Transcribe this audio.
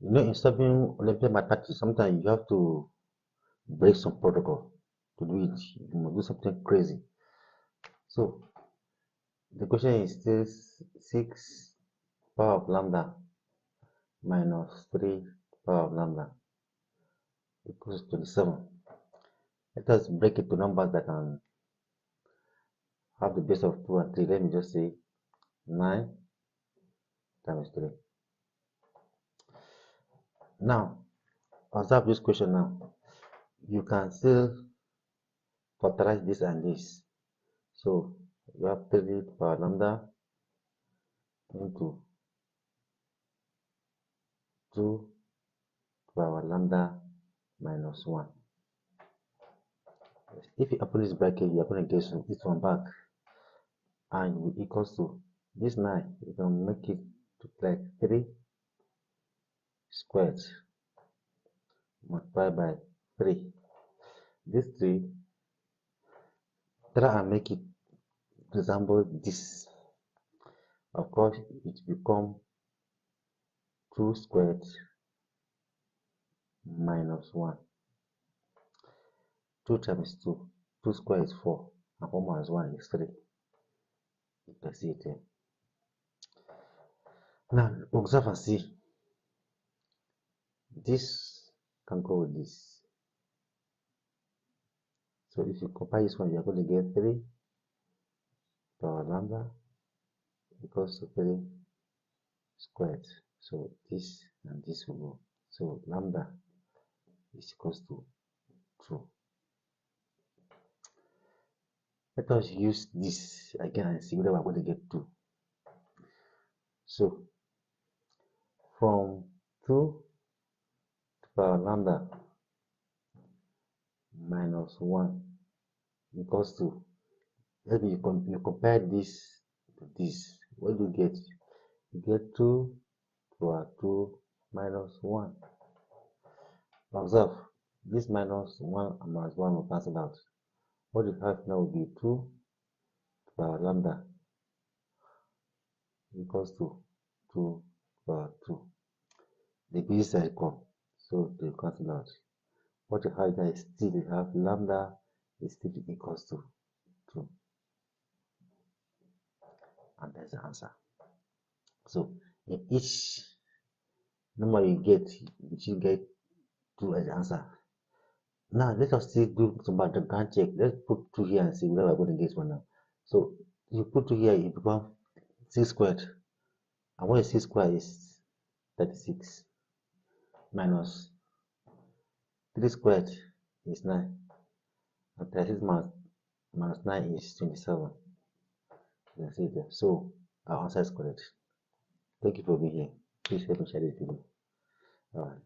You know, in solving Olympiad mathematics, sometimes you have to break some protocol to do it. You must do something crazy. So the question is still 6 power of lambda minus 3 power of lambda equals 27. Let us break it to numbers that can have the base of 2 and 3. Let me just say 9 times 3. Now, observe this question now. You can still factorize this and this. So, you have 3 power lambda into 2 power lambda minus 1. If you open this bracket, you're going to get this one back. And it equals to this 9. You can make it to like 3 squared multiplied by 3. This 3, try and make it resemble this. Of course, it become 2 squared minus 1. 2 times 2. 2 squared is 4. And 4 minus 1 is 3. You can see it here. Now, observe and see. This can go with this. So if you compare this one, you're going to get 3 power lambda equals to 3 squared. So this and this will go. So lambda is equals to 2. Let us use this again and see whether we're going to get 2. So from 2 to power lambda minus 1 equals to, let me you compare this to this. What do you get? You get 2 power 2 minus 1. Observe, this minus 1 and minus 1 will cancel out. What you have now will be 2 power lambda equals to 2 power 2. The b side come, so they cancel out. What you have there is still you have lambda is still equals to 2. And that's the answer. So in each number you get, you should get 2 as the answer. Now let us still do some background check. Let's put 2 here and see whether we're going to get one now. So you put 2 here, it becomes 6 squared. And what is 6 squared is 36 minus 3 squared is 9. And 36 minus 9 is 27. You can see it there. So our answer is correct. Thank you for being here. Please help me share this video. All right.